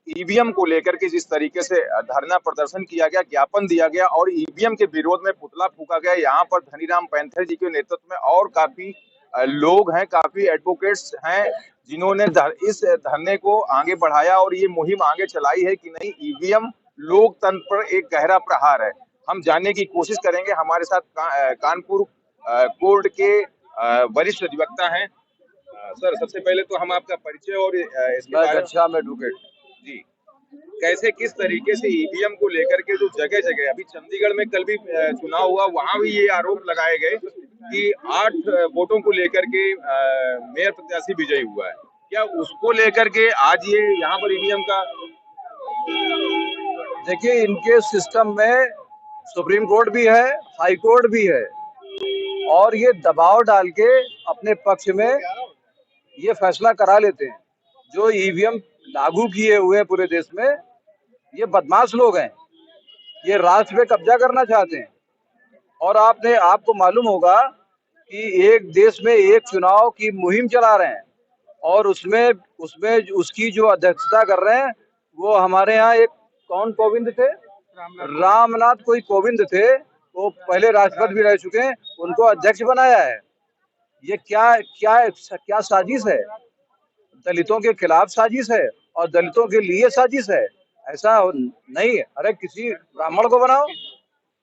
EVM को लेकर के जिस तरीके से धरना प्रदर्शन किया गया, ज्ञापन दिया गया और ईवीएम के विरोध में पुतला फूंका गया। यहाँ पर धनीराम पैंथर जी के नेतृत्व में और काफी लोग हैं, काफी एडवोकेट्स हैं जिन्होंने इस धरने को आगे बढ़ाया और ये मुहिम आगे चलाई है कि नहीं, ईवीएम लोकतंत्र पर एक गहरा प्रहार है। हम जानने की कोशिश करेंगे। हमारे साथ कानपुर कोर्ट के वरिष्ठ अधिवक्ता हैं। सर, सबसे पहले तो हम आपका परिचय और इसके बारे में एडवोकेट जी, कैसे किस तरीके से ईवीएम को लेकर के जो जगह जगह अभी चंडीगढ़ में कल भी चुनाव हुआ, वहां भी ये आरोप लगाए गए कि 8 वोटों को लेकर के मेयर प्रत्याशी विजयी हुआ है, क्या उसको लेकर के आज ये यहाँ पर ईवीएम का? देखिए, इनके सिस्टम में सुप्रीम कोर्ट भी है, हाई कोर्ट भी है और ये दबाव डाल के अपने पक्ष में ये फैसला करा लेते हैं। जो ईवीएम लागू किए हुए हैं पूरे देश में, ये बदमाश लोग हैं, ये राष्ट्र पे कब्जा करना चाहते हैं। और आपको मालूम होगा कि एक देश में एक चुनाव की मुहिम चला रहे हैं और उसमें उसकी जो अध्यक्षता कर रहे हैं वो हमारे यहाँ एक कौन कोविंद थे, रामनाथ कोई कोविंद थे, वो पहले राष्ट्रपति भी रह चुके हैं, उनको अध्यक्ष बनाया है। ये क्या क्या क्या साजिश है? दलितों के खिलाफ साजिश है और दलितों के लिए साजिश है, ऐसा नहीं है। अरे किसी ब्राह्मण को बनाओ,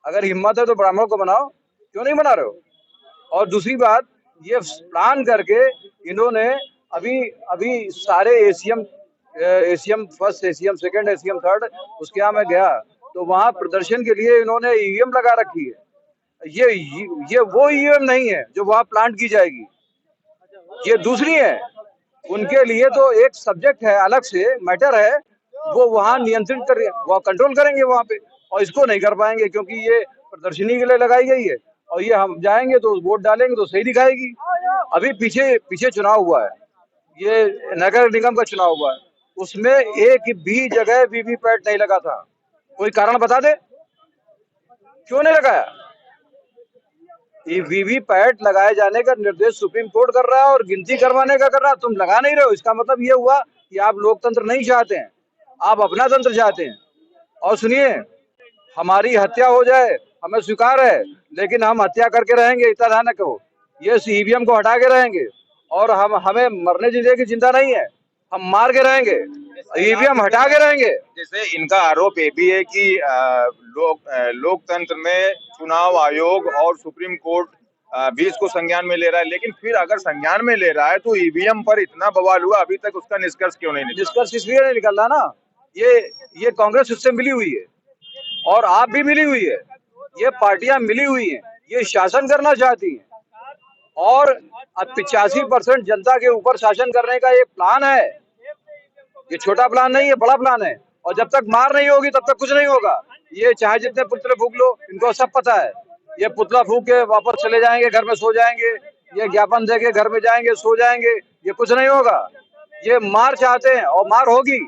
अगर हिम्मत है तो ब्राह्मण को बनाओ, क्यों नहीं बना रहे हो? और दूसरी बात, ये प्लान करके इन्होंने अभी सारे ACM first, ACM second, ACM third, उसके यहाँ मैं गया तो वहाँ प्रदर्शन के लिए इन्होंने ईवीएम लगा रखी है। ये वो ईवीएम नहीं है जो वहाँ प्लांट की जाएगी, ये दूसरी है। उनके लिए तो एक सब्जेक्ट है, अलग से मैटर है, वो वहाँ नियंत्रित कर, वो कंट्रोल करेंगे वहाँ पे, और इसको नहीं कर पाएंगे क्योंकि ये प्रदर्शनी के लिए लगाई गई है और ये हम जाएंगे तो वोट डालेंगे तो सही दिखाएगी। अभी पीछे चुनाव हुआ है, ये नगर निगम का चुनाव हुआ है, उसमें एक भी जगह वीवीपैट नहीं लगा था। कोई कारण बता दे क्यों नहीं लगाया? ये वीवीपैट लगाए जाने का निर्देश सुप्रीम कोर्ट कर रहा है और गिनती करवाने का कर रहा है, तुम लगा नहीं रहे हो। इसका मतलब ये हुआ कि आप लोकतंत्र नहीं चाहते हैं, आप अपना तंत्र चाहते हैं। और सुनिए, हमारी हत्या हो जाए हमें स्वीकार है, लेकिन हम हत्या करके रहेंगे, इतना ध्यान रखो। ये ईवीएम को हटा के रहेंगे और हमें मरने जीने की चिंता नहीं है, हम मार के रहेंगे, ईवीएम हटा के रहेंगे। जैसे इनका आरोप ये भी है कि लोकतंत्र में चुनाव आयोग और सुप्रीम कोर्ट भी इसको संज्ञान में ले रहा है, लेकिन फिर अगर संज्ञान में ले रहा है तो ईवीएम पर इतना बवाल हुआ, अभी तक उसका निष्कर्ष क्यों नहीं निकला? निष्कर्ष इसलिए नहीं निकल रहा ना, ये कांग्रेस उससे मिली हुई है और आप भी मिली हुई है, ये पार्टियां मिली हुई हैं, ये शासन करना चाहती हैं और अब 85% जनता के ऊपर शासन करने का ये प्लान है। ये छोटा प्लान नहीं है, बड़ा प्लान है। और जब तक मार नहीं होगी तब तक कुछ नहीं होगा। ये चाहे जितने पुतले फूंक लो, इनको सब पता है। ये पुतला फूंक के वापस चले जाएंगे, घर में सो जाएंगे, ये ज्ञापन दे के घर में जाएंगे, सो जाएंगे, ये कुछ नहीं होगा। ये मार चाहते हैं और मार होगी।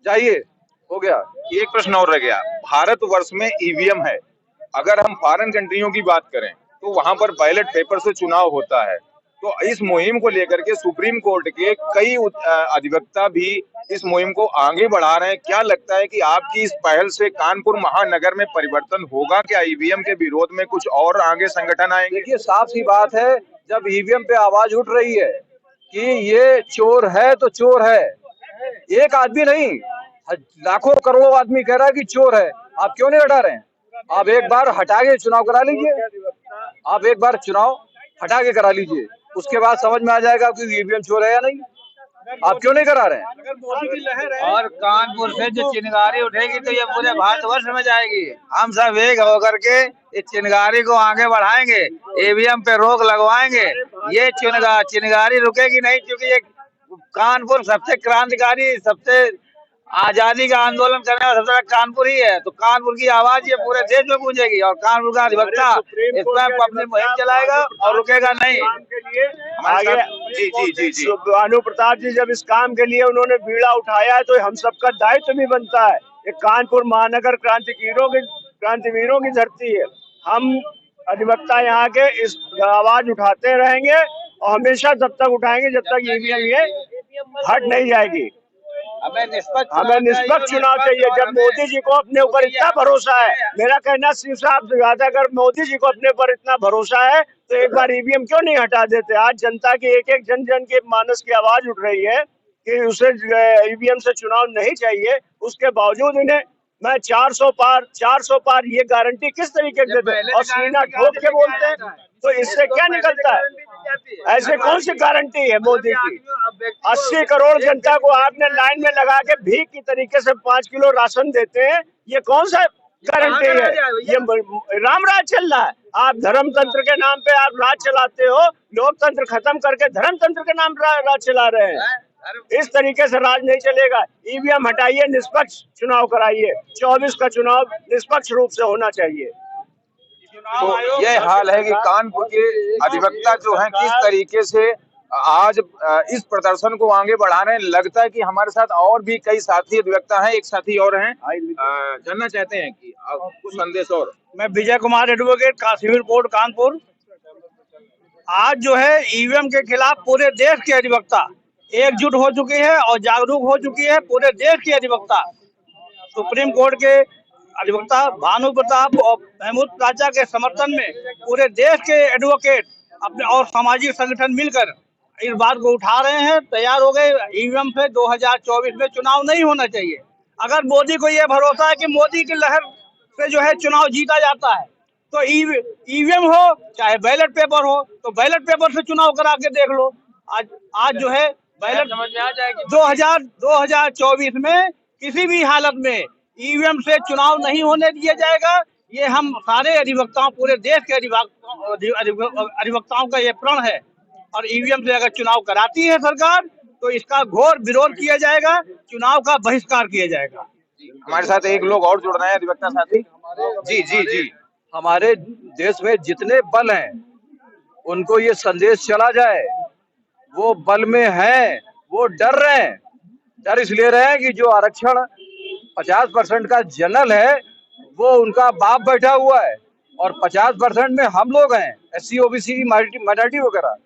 जाइए, हो गया। एक प्रश्न और रह गया, भारतवर्ष में ईवीएम है, अगर हम फॉरेन कंट्रियों की बात करें तो वहां पर बैलेट पेपर से चुनाव होता है, तो इस मुहिम को लेकर के सुप्रीम कोर्ट के कई अधिवक्ता भी इस मुहिम को आगे बढ़ा रहे हैं। क्या लगता है कि आपकी इस पहल से कानपुर महानगर में परिवर्तन होगा क्या? ईवीएम के विरोध में कुछ और आगे संगठन आएंगे? देखिए, साफ सी बात है, जब ईवीएम पे आवाज उठ रही है कि ये चोर है तो चोर है, एक आदमी नहीं, लाखों करोड़ों आदमी कह रहा है कि चोर है, आप क्यों नहीं हटा रहे हैं? आप एक बार हटा के चुनाव करा लीजिए, आप एक बार चुनाव हटा के करा लीजिए, उसके बाद समझ में आ जाएगा कि ईवीएम चोर है या नहीं। आप क्यों नहीं करा रहे हैं? और कानपुर से जो चिंगारी उठेगी तो ये पूरे भारतवर्ष में जाएगी। हम सब एक होकर के इस चिंगारी को आगे बढ़ाएंगे, ईवीएम पे रोक लगवाएंगे। ये चिंगारी रुकेगी नहीं, क्योंकि ये कानपुर सबसे क्रांतिकारी, सबसे आजादी का आंदोलन करने वाला सबसे बड़ा कानपुर ही है। तो कानपुर की आवाज ये पूरे देश में गूंजेगी और कानपुर का अधिवक्ता इस पर अपनी मुहिम चलाएगा और रुकेगा नहीं। आगे जी भानु प्रताप जी, जब इस काम के लिए उन्होंने बीड़ा उठाया है तो हम सबका दायित्व भी बनता है। ये कानपुर महानगर क्रांतिवीरों की धरती है। हम अधिवक्ता यहाँ के इस आवाज उठाते रहेंगे और हमेशा तब तक उठाएंगे जब तक ईवीएम ये हट नहीं जाएगी। हमें निष्पक्ष चुनाव चाहिए। जब मोदी जी को अपने ऊपर इतना भरोसा है, मेरा कहना सिर्फ साहब अगर मोदी जी को अपने ऊपर इतना भरोसा है तो एक बार ईवीएम क्यों नहीं हटा देते। आज जनता की एक एक जन जन के मानस की आवाज उठ रही है कि उसे ईवीएम से चुनाव नहीं चाहिए, उसके बावजूद इन्हें मैं 400 पार ये गारंटी किस तरीके से देते और सीना ठोक के बोलते हैं। तो इससे क्या निकलता है? ऐसे कौन सी गारंटी है मोदी की? 80 करोड़ जनता को आपने लाइन में लगा के भीख की तरीके से 5 किलो राशन देते हैं, ये कौन सा गारंटी है? ये राम राज चल रहा है। आप धर्मतंत्र के नाम पे आप राज चलाते हो, लोकतंत्र खत्म करके धर्मतंत्र के नाम राज चला रहे हैं। इस तरीके से राज नहीं चलेगा। ईवीएम हटाइए, निष्पक्ष चुनाव कराइए। 24 का चुनाव निष्पक्ष रूप से होना चाहिए। तो यह हाल है कि कानपुर के अधिवक्ता जो हैं किस तरीके से आज इस प्रदर्शन को आगे बढ़ा रहे हैं। लगता है कि हमारे साथ और भी कई साथी अधिवक्ता हैं। एक साथी और हैं, जानना चाहते हैं कि कुछ संदेश और। मैं विजय कुमार एडवोकेट का सिविल कोर्ट कानपुर। आज जो है ईवीएम के खिलाफ पूरे देश के अधिवक्ता एकजुट हो चुके हैं और जागरूक हो चुकी है। पूरे देश के अधिवक्ता, सुप्रीम कोर्ट के अधिवक्ता भानु प्रताप और महमूद चाचा के समर्थन में पूरे देश के एडवोकेट अपने और सामाजिक संगठन मिलकर इस बात को उठा रहे हैं, तैयार हो गए। ईवीएम से 2024 में चुनाव नहीं होना चाहिए। अगर मोदी को यह भरोसा है कि मोदी की लहर से जो है चुनाव जीता जाता है, तो ईवीएम हो चाहे बैलेट पेपर हो, तो बैलेट पेपर से चुनाव करा के देख लो। आज जो है बैलेट 2024 में किसी भी हालत में ईवीएम से चुनाव नहीं होने दिया जाएगा। ये हम सारे अधिवक्ताओं, पूरे देश के अधिवक्ताओं का ये प्रण है। और ईवीएम से अगर चुनाव कराती है सरकार तो इसका घोर विरोध किया जाएगा, चुनाव का बहिष्कार किया जाएगा। हमारे साथ एक लोग और जुड़ रहे हैं, अधिवक्ता साथी। जी जी जी। हमारे देश में जितने बल हैं उनको ये संदेश चला जाए, वो बल में हैं, वो डर रहे हैं। डर इसलिए रहे हैं कि जो आरक्षण 50% का जनरल है वो उनका बाप बैठा हुआ है और 50% में हम लोग हैं, SC OBC माइनॉरिटी वगैरह।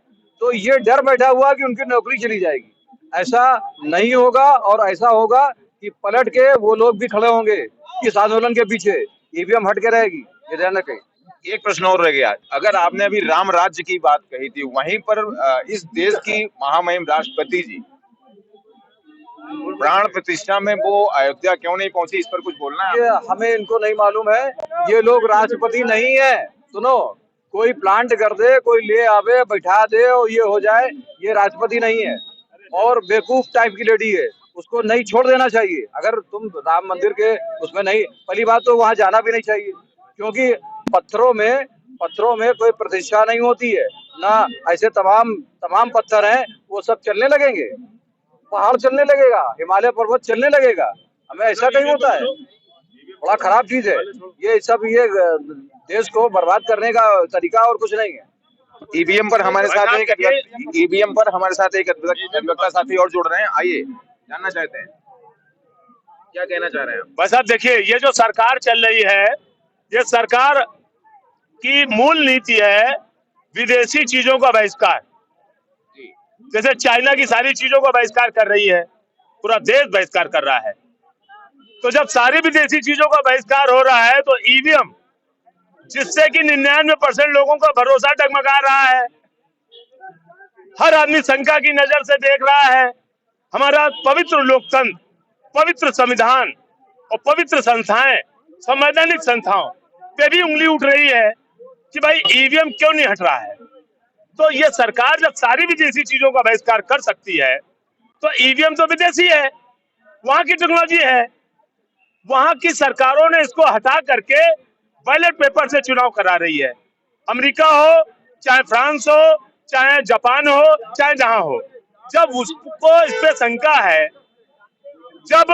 तो ये डर बैठा हुआ कि उनकी नौकरी चली जाएगी। ऐसा नहीं होगा और ऐसा होगा कि पलट के वो लोग भी खड़े होंगे इस आंदोलन के पीछे। ईवीएम हट के रहेगी, ये ध्यान रखें। एक प्रश्न और रह गया। अगर आपने अभी राम राज्य की बात कही थी, वहीं पर इस देश की महामहिम राष्ट्रपति जी प्राण प्रतिष्ठा में वो अयोध्या क्यों नहीं पहुंची, इस पर कुछ बोलना है? ये हमें इनको नहीं मालूम है। ये लोग राष्ट्रपति नहीं है। सुनो, कोई प्लांट कर दे, कोई ले आवे, बैठा दे और ये हो जाए, ये राष्ट्रपति नहीं है और बेवकूफ टाइप की लेडी है। उसको नहीं छोड़ देना चाहिए। अगर तुम राम मंदिर के उसमें नहीं, पहली बात तो वहां जाना भी नहीं चाहिए, क्योंकि पत्थरों में कोई प्रतिष्ठा नहीं होती है ना। ऐसे तमाम पत्थर हैं, वो सब चलने लगेंगे, पहाड़ चलने लगेगा, हिमालय पर्वत चलने लगेगा। हमें ऐसा नहीं होता है, बड़ा खराब चीज है ये सब। ये देश को बर्बाद करने का तरीका और कुछ नहीं है। ईवीएम पर हमारे साथ एक अधिवक्ता साथी और जुड़ रहे हैं। आइए, जानना चाहते हैं, क्या कहना चाह रहे हैं? बस अब देखिए, ये जो सरकार चल रही है, ये सरकार की मूल नीति है विदेशी चीजों का बहिष्कार। जैसे चाइना की सारी चीजों का बहिष्कार कर रही है, पूरा देश बहिष्कार कर रहा है। तो जब सारी विदेशी चीजों का बहिष्कार हो रहा है तो ईवीएम, जिससे कि 99% लोगों का भरोसा डगमगा रहा है, हर आदमी शंका की नजर से देख रहा है, हमारा पवित्र लोकतंत्र, पवित्र संविधान और पवित्र संस्थाएं, संवैधानिक संस्थाओं पे भी उंगली उठ रही है कि भाई ईवीएम क्यों नहीं हट रहा है। तो ये सरकार जब सारी विदेशी चीजों का बहिष्कार कर सकती है, तो ईवीएम तो विदेशी है, वहां की टेक्नोलॉजी है, वहां की सरकारों ने इसको हटा करके बैलेट पेपर से चुनाव करा रही है। अमेरिका हो, चाहे फ्रांस हो, चाहे जापान हो, चाहे जहां हो, जब उसको इस पे शंका है, जब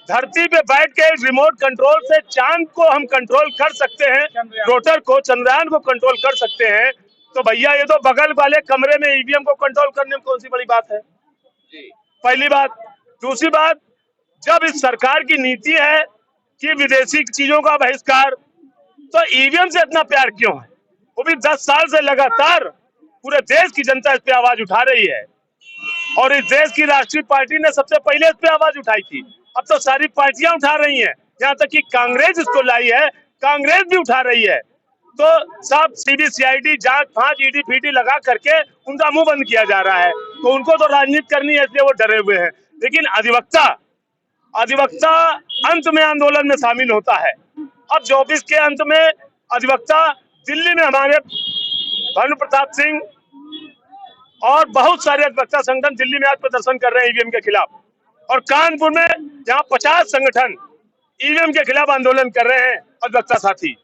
धरती पे बैठ के रिमोट कंट्रोल से चांद को हम कंट्रोल कर सकते हैं, रोटर को, चंद्रयान को कंट्रोल कर सकते हैं, तो भैया ये तो बगल वाले कमरे में ईवीएम को कंट्रोल करने में कौन सी बड़ी बात है? पहली बात। दूसरी बात, जब इस सरकार की नीति है कि विदेशी चीजों का बहिष्कार, तो ईवीएम से इतना प्यार क्यों है? वो भी 10 साल से लगातार पूरे देश की जनता इस पे आवाज उठा रही है। और इस देश की राष्ट्रीय पार्टी ने सबसे पहले इस पे आवाज उठाई थी। अब तो सारी पार्टियां उठा रही हैं, यहाँ तक कि कांग्रेस इसको लाई है, कांग्रेस भी उठा रही है। तो सब सीबीसीआईडी जांच फांच ईडी फीडी लगा करके उनका मुंह बंद किया जा रहा है। तो उनको तो राजनीति करनी है, इसलिए वो डरे हुए हैं। लेकिन अधिवक्ता अंत में आंदोलन में शामिल होता है। अब 24 के अंत में अधिवक्ता दिल्ली में हमारे भानु प्रताप सिंह और बहुत सारे अधिवक्ता संगठन दिल्ली में आज प्रदर्शन कर रहे हैं ईवीएम के खिलाफ, और कानपुर में जहां 50 संगठन ईवीएम के खिलाफ आंदोलन कर रहे हैं अधिवक्ता साथी।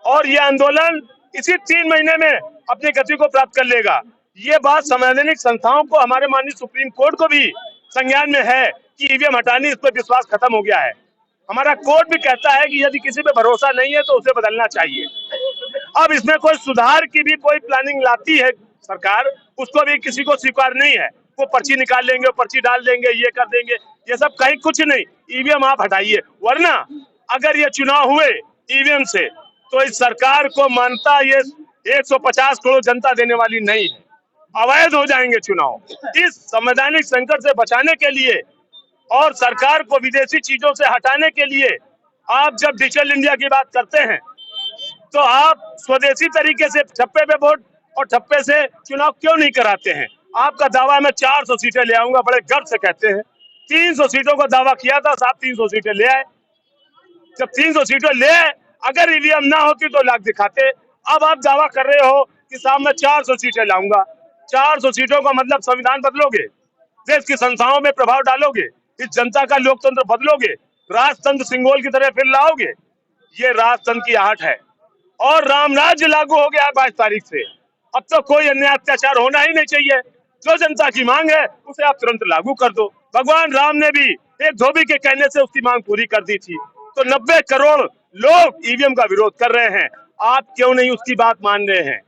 और ये आंदोलन इसी 3 महीने में अपनी गति को प्राप्त कर लेगा। ये बात संवैधानिक संस्थाओं को, हमारे माननीय सुप्रीम कोर्ट को भी संज्ञान में है कि ईवीएम हटानी, इस पर विश्वास खत्म हो गया है। हमारा कोर्ट भी कहता है कि यदि किसी पे भरोसा नहीं है तो उसे बदलना चाहिए। अब इसमें कोई सुधार की भी कोई प्लानिंग लाती है सरकार, उसको भी किसी को स्वीकार नहीं है। वो पर्ची निकाल लेंगे, पर्ची डाल देंगे, ये कर देंगे, ये सब कहीं कुछ नहीं। ईवीएम आप हटाइए, वरना अगर ये चुनाव हुए ईवीएम से तो इस सरकार को मानता ये 150 करोड़ जनता देने वाली नहीं है। अवैध हो जाएंगे चुनाव। इस संवैधानिक संकट से बचाने के लिए और सरकार को विदेशी चीजों से हटाने के लिए आप जब डिजिटल इंडिया की बात करते हैं तो आप स्वदेशी तरीके से ठप्पे पे वोट और ठप्पे से चुनाव क्यों नहीं कराते हैं? आपका दावा मैं 400 सीटें ले आऊंगा, बड़े गर्व से कहते हैं। 300 सीटों का दावा किया था, साहब 300 सीटें ले आए। जब 300 सीटें ले आए, अगर ईवीएम ना होती तो लाख दिखाते। अब आप दावा कर रहे हो कि साहब मैं 400 सीटें लाऊंगा। 400 सीटों का मतलब संविधान बदलोगे, देश की संस्थाओं में प्रभाव डालोगे, इस जनता का लोकतंत्र बदलोगे, राजतंत्र सिंगोल की तरह फिर लाओगे। ये राजतंत्र की आहट है और राम राज्य लागू हो गया है 22 तारीख से। अब तो कोई अन्य अत्याचार होना ही नहीं चाहिए। जो जनता की मांग है उसे आप तुरंत लागू कर दो। भगवान राम ने भी एक धोबी के कहने से उसकी मांग पूरी कर दी थी। तो 90 करोड़ लोग ईवीएम का विरोध कर रहे हैं, आप क्यों नहीं उसकी बात मान रहे हैं?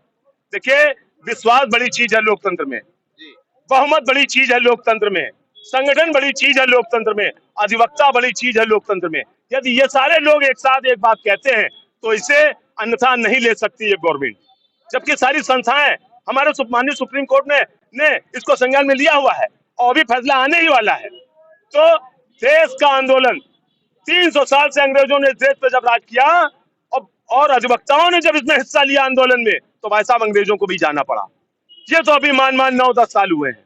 देखिए, विश्वास बड़ी चीज है लोकतंत्र में, बहुमत बड़ी चीज है लोकतंत्र में, संगठन बड़ी चीज है लोकतंत्र में, अधिवक्ता बड़ी चीज है लोकतंत्र में। यदि ये सारे लोग एक साथ एक बात कहते हैं तो इसे अन्यथा नहीं ले सकती है गवर्नमेंट। जबकि सारी संस्थाएं, हमारे माननीय सुप्रीम कोर्ट ने इसको संज्ञान में लिया हुआ है और भी फैसला आने ही वाला है। तो देश का आंदोलन 300 साल से अंग्रेजों ने देश पे जब राज किया और अधिवक्ताओं ने जब इसमें हिस्सा लिया आंदोलन में, तो भाई साहब अंग्रेजों को भी जाना पड़ा। ये तो अभी मान 9-10 साल हुए हैं।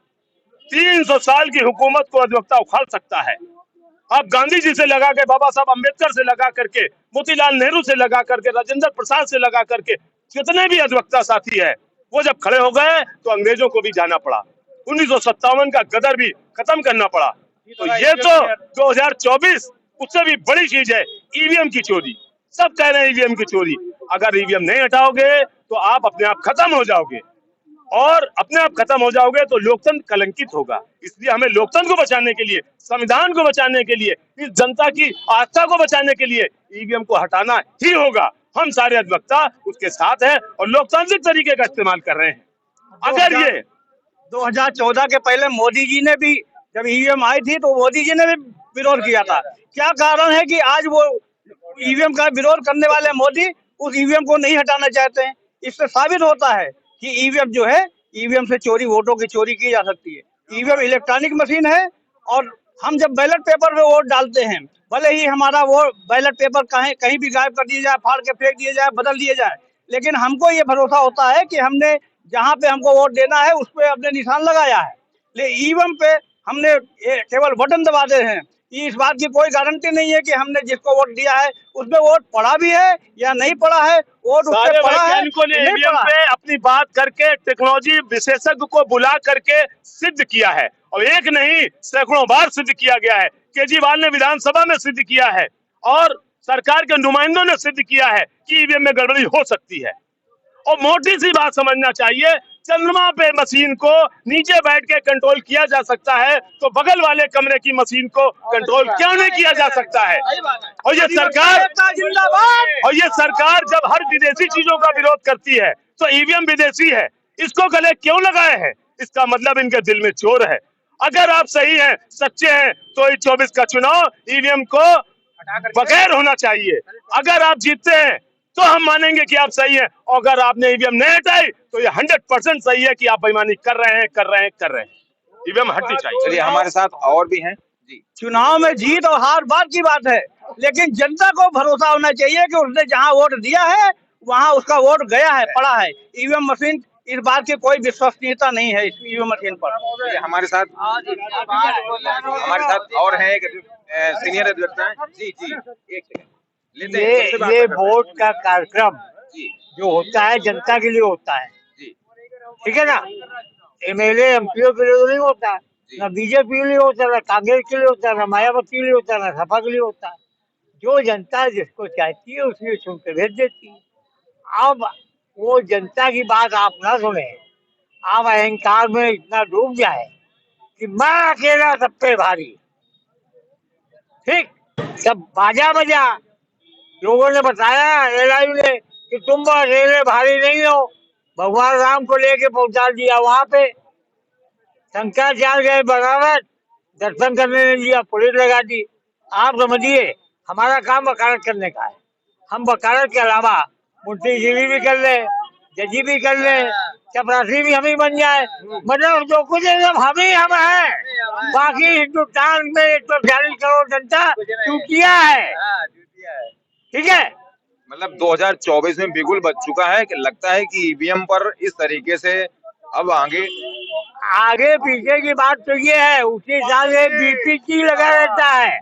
300 साल की हुकूमत को अधिवक्ता उखाड़ सकता है। आप गांधी जी से लगा के, बाबा साहब अम्बेडकर से लगा करके, मोतीलाल नेहरू से लगा करके, राजेंद्र प्रसाद से लगा करके, जितने भी अधिवक्ता साथी है वो जब खड़े हो गए तो अंग्रेजों को भी जाना पड़ा। 1957 का गदर भी खत्म करना पड़ा। तो ये तो 2024 उससे भी बड़ी चीज है, ईवीएम की चोरी। सब कह रहे हैं ईवीएम की चोरी। अगर ईवीएम नहीं हटाओगे तो आप अपने आप खत्म हो जाओगे, और अपने आप खत्म हो जाओगे तो लोकतंत्र कलंकित होगा। इसलिए हमें लोकतंत्र को बचाने के लिए, संविधान को बचाने के लिए, इस जनता की आस्था को बचाने के लिए ईवीएम को हटाना ही होगा। हम सारे अधिवक्ता उसके साथ हैं और लोकतांत्रिक तरीके का इस्तेमाल कर रहे हैं। अगर ये 2014 के पहले मोदी जी ने भी, जब ईवीएम आई थी तो मोदी जी ने भी विरोध किया था। क्या कारण है कि आज वो ईवीएम का विरोध करने वाले मोदी उस ईवीएम को नहीं हटाना चाहते हैं? इससे साबित होता है कि ईवीएम जो है, ईवीएम से चोरी, वोटों की चोरी की जा सकती है। ईवीएम इलेक्ट्रॉनिक मशीन है और हम जब बैलेट पेपर पे वोट डालते हैं, भले ही हमारा वो बैलेट पेपर कहीं भी गायब कर दिया जाए, फाड़ के फेंक दिया जाए, बदल दिया जाए, लेकिन हमको ये भरोसा होता है कि हमने जहाँ पे हमको वोट देना है उस पे अपने निशान लगाया है। लेकिन ईवीएम पे हमने केवल बटन दबा दे हैं। इस बात की कोई गारंटी नहीं है कि हमने जिसको वोट दिया है उसमें वोट पड़ा भी है या नहीं पड़ा है। वोट सारे वैज्ञानिकों ने नहीं ईवीएम पड़ा पे अपनी बात करके टेक्नोलॉजी विशेषज्ञ को बुला करके सिद्ध किया है, और एक नहीं सैकड़ों बार सिद्ध किया गया है। केजरीवाल ने विधानसभा में सिद्ध किया है और सरकार के नुमाइंदों ने सिद्ध किया है कि ईवीएम में गड़बड़ी हो सकती है। और मोटी सी बात समझना चाहिए, चंद्रमा पे मशीन को नीचे बैठ के कंट्रोल किया जा सकता है तो बगल वाले कमरे की मशीन को कंट्रोल क्यों नहीं किया जा सकता है? और ये सरकार जब हर विदेशी चीजों का विरोध करती है तो ईवीएम विदेशी है, इसको गले क्यों लगाए हैं? इसका मतलब इनके दिल में चोर है। अगर आप सही हैं, सच्चे हैं, तो इस 24 का चुनाव ईवीएम को बगैर होना चाहिए। अगर आप जीतते हैं तो हम मानेंगे कि आप सही हैं, और अगर आपने ईवीएम नहीं हटाई तो ये 100% सही है कि आप बेईमानी कर रहे हैं। ईवीएम हटनी चाहिए। चलिए हमारे साथ और भी हैं जी। चुनाव में जीत और हार बात की बात है, लेकिन जनता को भरोसा होना चाहिए कि उसने जहां वोट दिया है वहां उसका वोट गया है, पड़ा है। ईवीएम मशीन, इस बात की कोई विश्वसनीयता नहीं है इस ईवीएम मशीन पर। चलिए हमारे साथ और हैं एक सीनियर अधिवक्ता हैं जी जी, एक सेकंड लेते हैं, सबसे बात ये करते हैं। वोट का कार्यक्रम जी जो होता है जनता के लिए होता है, जी ठीक है ना। एमएलए एमपीओ के लिए तो नहीं होता, ना बीजेपी के लिए होता, ना कांग्रेस के लिए होता, ना मायावती के लिए होता, ना सपा के लिए होता। जो जनता जिसको चाहती है उसके चुन के भेज देती है। अब वो जनता की बात आप ना सुने, आप अहंकार में इतना डूब जाए कि मैं अकेला सब पे भारी, ठीक। सब बाजा बजा, लोगों ने बताया एलआई ने कि तुम अकेले भारी नहीं हो, भगवान राम को लेके पहुंचा दिया वहां पे। शंकराचार्य गए बगावत, दर्शन करने नहीं दिया, पुलिस लगा दी। आप समझिए हमारा काम वकालत करने का है, हम वकालत के अलावा मुंशीगिरी भी कर ले, जजी भी कर ले, चपरासी भी हम ही बन जाए, मतलब जो कुछ है सब हम ही हम है। बाकी हिंदुस्तान में 140 करोड़ जनता चूतिया है, ठीक है। मतलब 2024 में बिल्कुल बच चुका है कि लगता है कि ईवीएम पर इस तरीके से अब आगे पीछे की बात तो ये है, उसी हिसाब से बीपीसी लगा रहता है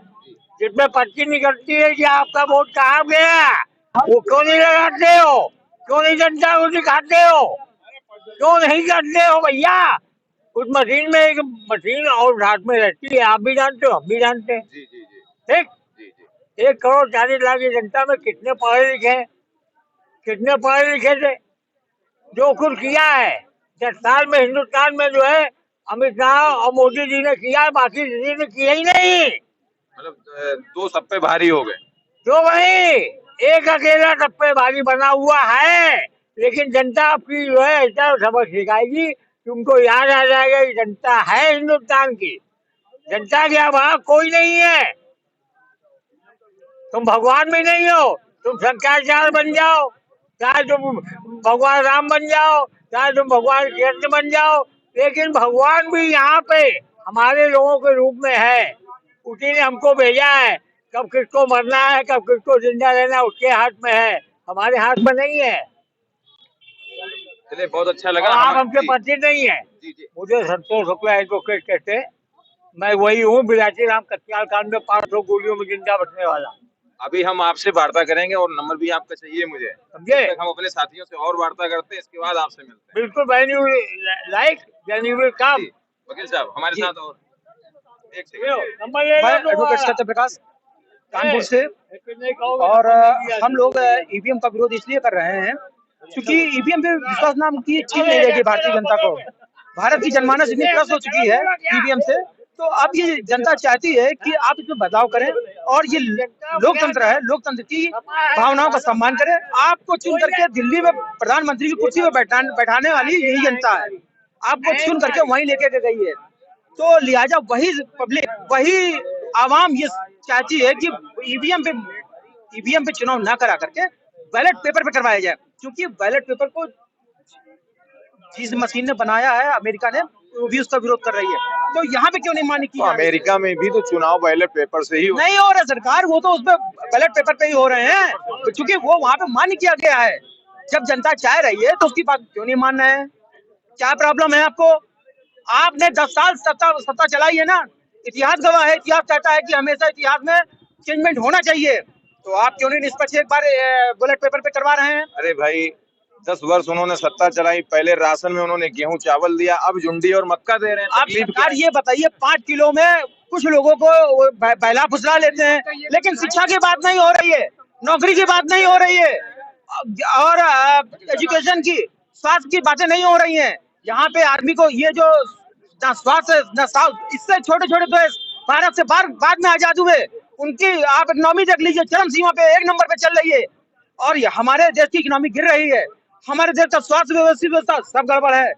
जिसमें पर्ची निकलती है कि आपका वोट कहाँ गया। वो क्यों नहीं लगाते हो, क्यों नहीं जनता को दिखाते हो, क्यों नहीं करते हो भैया। उस मशीन में एक मशीन और हाथ में रहती है, आप भी जानते हो हम भी जानते हैं, जी जी जी ठीक। जी जी 1 करोड़ 40 लाख की जनता में कितने पढ़े लिखे हैं, कितने पढ़े लिखे थे। जो कुछ किया है 10 साल में हिंदुस्तान में जो है अमित शाह और मोदी जी ने किया है, बाकी किसी ने किया ही नहीं। मतलब दो सब पे भारी हो गए। जो वही एक अकेला टप्पे भारी बना हुआ है, लेकिन जनता आपकी जो है ऐसा सबक सिखाएगी कि उनको याद आ जाएगा कि जनता है हिंदुस्तान की, जनता के वहां कोई नहीं है। तुम भगवान भी नहीं हो, तुम शंकराचार्य बन जाओ, चाहे तुम भगवान राम बन जाओ, चाहे तुम भगवान कृष्ण बन जाओ, लेकिन भगवान भी यहाँ पे हमारे लोगों के रूप में है। उसी ने हमको भेजा है, कब किसको मरना है कब किसको जिंदा रहना है उसके हाथ में है, हमारे हाथ में नहीं है। चलिए बहुत अच्छा लगा। आप हमसे परिचित नहीं है। जी जी मुझे संतोष शुक्ला एडवोकेट कहते हैं, मैं वही हूँ बिलासी राम कत्याल कांड में 500 गोलियों में जिंदा बचने वाला। अभी हम आपसे वार्ता करेंगे और नंबर भी आपका चाहिए मुझे, समझे। हम अपने साथियों से और वार्ता करते हैं, इसके बाद आपसे मिलते हैं। बिल्कुल when you like then you will come. वकील साहब हमारे साथ और एक नंबर ले लो। मैं एडवोकेट सत्यप्रकाश कानपुर से, और हम लोग ईवीएम का विरोध इसलिए कर रहे हैं क्योंकि ईवीएम पे विश्वास नाम की चीज नहीं रहेगी भारतीय जनता को। भारत की जनमानस इतनी त्रस्त हो चुकी है ईवीएम से, तो अब ये जनता चाहती है कि आप इसमें बदलाव करें और ये लोकतंत्र है, लोकतंत्र की भावनाओं का सम्मान करें। आपको चुन करके दिल्ली में प्रधानमंत्री की कुर्सी पर बैठाने वाली यही जनता है, आपको चुन करके वहीं लेके गई है। तो लिहाजा वही पब्लिक, वही आवाम ये चाहती है कि ईवीएम पे चुनाव ना करा करके बैलेट पेपर पे करवाया जाए, क्योंकि बैलेट पेपर को जिस मशीन ने बनाया है अमेरिका ने, वो भी उसका विरोध कर रही है। तो यहाँ पे क्यों नहीं मानी की? अमेरिका में भी तो चुनाव बैलेट पेपर से ही नहीं हो रहा सरकार, वो तो उसमें बैलेट पेपर पे ही हो रहे हैं, क्योंकि वो वहाँ पे मान्य किया गया है। जब जनता चाह रही है तो उसकी बात क्यों नहीं मानना है? क्या प्रॉब्लम है आपको? आपने 10 साल सत्ता चलाई है ना, इतिहास गवाह है, इतिहास कहता है कि हमेशा इतिहास में चेंजमेंट होना चाहिए। तो आप क्यों नहीं निष्पक्ष एक बार बैलेट पेपर पे करवा रहे हैं? अरे भाई 10 वर्ष उन्होंने सत्ता चलाई, पहले राशन में उन्होंने गेहूं चावल दिया, अब जुंडी और मक्का दे रहे हैं। आप सरकार ये बताइए 5 किलो में कुछ लोगों को बैला फुसला लेते हैं, लेकिन शिक्षा की बात नहीं हो रही है, नौकरी की बात नहीं हो रही है, और एजुकेशन की, स्वास्थ्य की बातें नहीं हो रही हैं। यहाँ पे आदमी को ये जो ना स्वास्थ्य ना साउथ, इससे छोटे छोटे देश भारत से बाद में आजाद हुए, उनकी आप इकोनॉमी देख लीजिए, चरम सीमा पे 1 नंबर पे चल रही है, और हमारे देश की इकोनॉमी गिर रही है। हमारे देश का स्वास्थ्य व्यवस्था सब गड़बड़ है।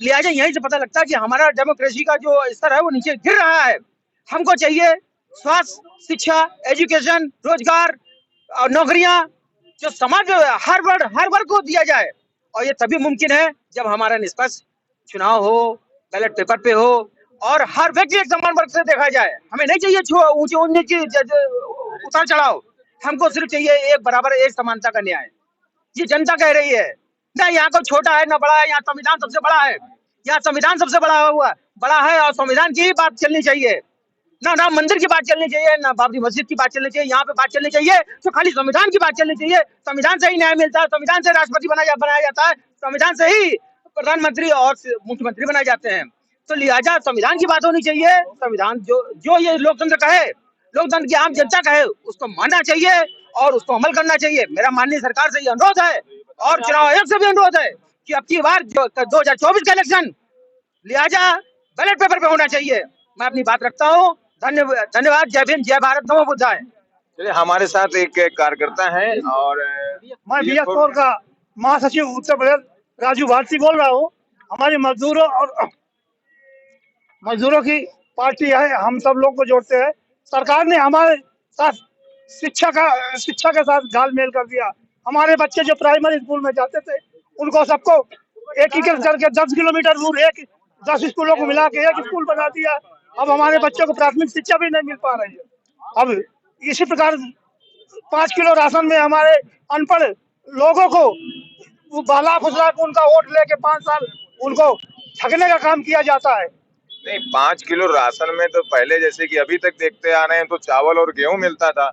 लिहाजा यहीं से पता लगता है कि हमारा डेमोक्रेसी का जो स्तर है वो नीचे गिर रहा है। हमको चाहिए स्वास्थ्य, शिक्षा, एजुकेशन, रोजगार और नौकरियां, जो समाज हर वर्ग को दिया जाए, और ये तभी मुमकिन है जब हमारा निष्पक्ष चुनाव हो, बैलेट पेपर पे हो, और हर व्यक्ति एक समान वर्ग से देखा जाए। हमें नहीं चाहिए ऊंचे नीचे उतार चढ़ाव, हमको सिर्फ चाहिए एक बराबर एक समानता का न्याय। ये जनता कह रही है ना, यहाँ को छोटा है ना बड़ा है, यहाँ संविधान सबसे बड़ा है, यहाँ संविधान सबसे बड़ा है और संविधान की ही बात चलनी चाहिए, ना राम मंदिर की बात चलनी चाहिए, ना बाबरी मस्जिद की बात चलनी चाहिए। यहाँ पे बात चलनी चाहिए तो खाली संविधान की बात चलनी चाहिए। संविधान से ही न्याय मिलता है, संविधान से राष्ट्रपति बनाया जाता है, संविधान से ही प्रधानमंत्री और मुख्यमंत्री बनाए जाते हैं। तो लिहाजा संविधान की बात होनी चाहिए। संविधान जो ये लोकतंत्र कहे, लोकतंत्र की आम जनता कहे, उसको मानना चाहिए और उसको अमल करना चाहिए। मेरा माननीय सरकार से ये अनुरोध है और चुनाव आयोग से भी अनुरोध है कि अब की बार 2024 का इलेक्शन लिहाजा बैलेट पेपर पे होना चाहिए। मैं अपनी बात रखता हूँ। धन्यवाद। जय भीम, जय भारत, नमो बुद्धाय। चलिए, हमारे साथ एक कार्यकर्ता है और मैं BS4 का महासचिव उत्तर प्रदेश राजू भारती बोल रहा हूँ। हमारी मजदूरों की पार्टी है, हम सब लोग को जोड़ते हैं। सरकार ने हमारे साथ शिक्षा के साथ घालमेल कर दिया। हमारे बच्चे जो प्राइमरी स्कूल में जाते थे उनको सबको एक करके 10 किलोमीटर दूर 10 स्कूलों को मिला के एक स्कूल बना दिया। अब हमारे बच्चों को प्राथमिक शिक्षा भी नहीं मिल पा रही है। अब इसी प्रकार 5 किलो राशन में हमारे अनपढ़ लोगों को बहला फुसला के उनका वोट लेके 5 साल उनको ठगने का काम किया जाता है। नहीं, 5 किलो राशन में तो पहले जैसे कि अभी तक देखते आ रहे हैं तो चावल और गेहूं मिलता था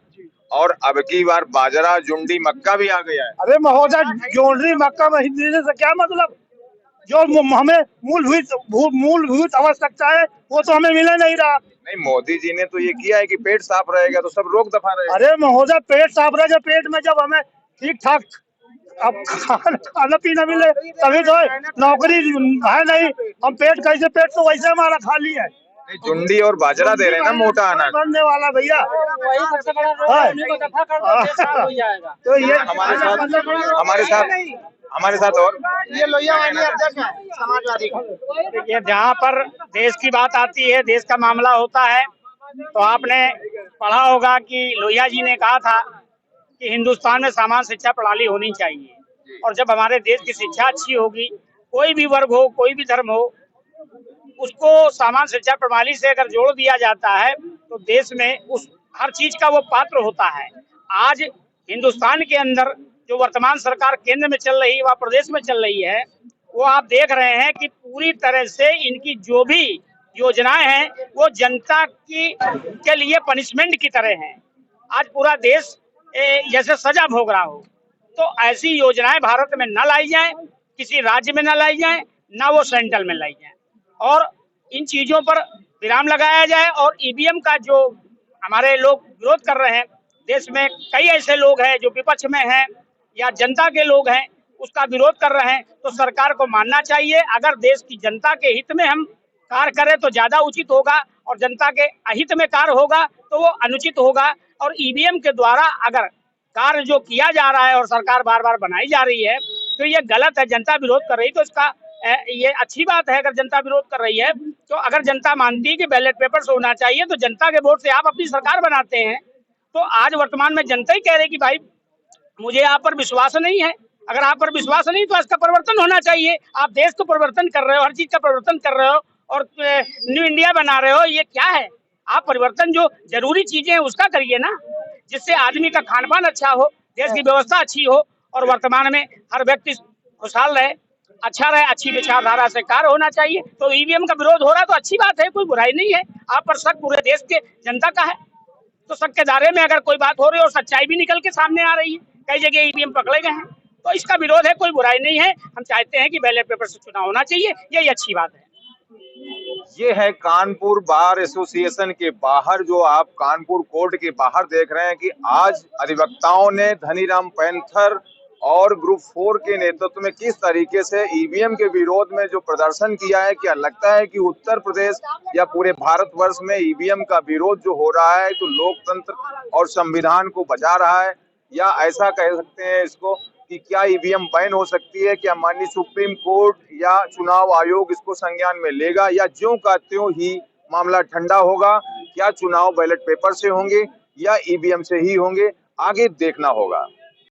और अब की बार बाजरा, जुंडी, मक्का भी आ गया है। अरे महोदय, जोंडरी मक्का में हिंदी से क्या मतलब? जो हमें मूलभूत आवश्यकता है वो तो हमें मिले नहीं रहा। नहीं, मोदी जी ने तो ये किया है कि पेट साफ रहेगा तो सब रोक दफा रहेगा। अरे महोदय, पेट साफ रहेगा, पेट में जब हमें ठीक ठाक अब खाना पीना मिले तभी तो नौकरी है नहीं। हम पेट तो वैसे हमारा खाली है। जुंडी और बाजरा दे रहे हैं ना, मोटा अनाज बनने वाला भैया। तो ये हमारे साथ और ये लोहिया वाहिनी अध्यक्ष है समाजवादी। देखिए, जहाँ पर देश की बात आती है, देश का मामला होता है, तो आपने पढ़ा होगा कि लोहिया जी ने कहा था कि हिंदुस्तान में समान शिक्षा प्रणाली होनी चाहिए। और जब हमारे देश की शिक्षा अच्छी होगी, कोई भी वर्ग हो, कोई भी धर्म हो, उसको समान शिक्षा प्रणाली से अगर जोड़ दिया जाता है तो देश में उस हर चीज का वो पात्र होता है। आज हिंदुस्तान के अंदर जो वर्तमान सरकार केंद्र में चल रही है व प्रदेश में चल रही है, वो आप देख रहे हैं कि पूरी तरह से इनकी जो भी योजनाएं हैं वो जनता के लिए पनिशमेंट की तरह हैं। आज पूरा देश जैसे सजा भोग रहा हो, तो ऐसी योजनाएं भारत में न लाई जाए, किसी राज्य में न लाई जाए, ना वो सेंट्रल में लाई जाए, और इन चीजों पर विराम लगाया जाए। और ईवीएम का जो हमारे लोग विरोध कर रहे हैं, देश में कई ऐसे लोग हैं जो विपक्ष में हैं या जनता के लोग हैं, उसका विरोध कर रहे हैं, तो सरकार को मानना चाहिए। अगर देश की जनता के हित में हम कार्य करें तो ज्यादा उचित होगा, और जनता के अहित में कार्य होगा तो वो अनुचित होगा। और ईवीएम के द्वारा अगर कार्य जो किया जा रहा है और सरकार बार बार बनाई जा रही है तो ये गलत है। जनता विरोध कर रही है तो इसका ये अच्छी बात है। अगर जनता विरोध कर रही है तो अगर जनता मानती है कि बैलेट पेपर से होना चाहिए, तो जनता के वोट से आप अपनी सरकार बनाते हैं। तो आज वर्तमान में जनता ही कह रही कि भाई मुझे आप पर विश्वास नहीं है। अगर आप पर विश्वास नहीं तो इसका परिवर्तन होना चाहिए। आप देश को परिवर्तन कर रहे हो, हर चीज का परिवर्तन कर रहे हो और न्यू इंडिया बना रहे हो, ये क्या है? आप परिवर्तन जो जरूरी चीजें हैं उसका करिए ना, जिससे आदमी का खान पान अच्छा हो, देश की व्यवस्था अच्छी हो और वर्तमान में हर व्यक्ति खुशहाल रहे, अच्छा रहे, अच्छी विचारधारा से कार्य होना चाहिए। तो ईवीएम का विरोध हो रहा है तो अच्छी बात है, कोई बुराई नहीं है। आप पर शक पूरे देश के जनता का है, तो शक के दायरे में अगर कोई बात हो रही है और सच्चाई भी निकल के सामने आ रही है, कई जगह ईवीएम पकड़े गए हैं, तो इसका विरोध है, कोई बुराई नहीं है। हम चाहते हैं कि बैलेट पेपर से चुनाव होना चाहिए, यही अच्छी बात है। ये है कानपुर बार एसोसिएशन के बाहर, जो आप कानपुर कोर्ट के बाहर देख रहे हैं कि आज अधिवक्ताओं ने धनीराम पैंथर और ग्रुप 4 के नेतृत्व में किस तरीके से ईवीएम के विरोध में जो प्रदर्शन किया है। क्या लगता है कि उत्तर प्रदेश या पूरे भारतवर्ष में ईवीएम का विरोध जो हो रहा है तो लोकतंत्र और संविधान को बचा रहा है, या ऐसा कह सकते हैं इसको कि क्या ईवीएम बैन हो सकती है? क्या माननीय सुप्रीम कोर्ट या चुनाव आयोग इसको संज्ञान में लेगा, या ज्यों का त्यों ही मामला ठंडा होगा? क्या चुनाव बैलेट पेपर से होंगे या ईवीएम से ही होंगे? आगे देखना होगा।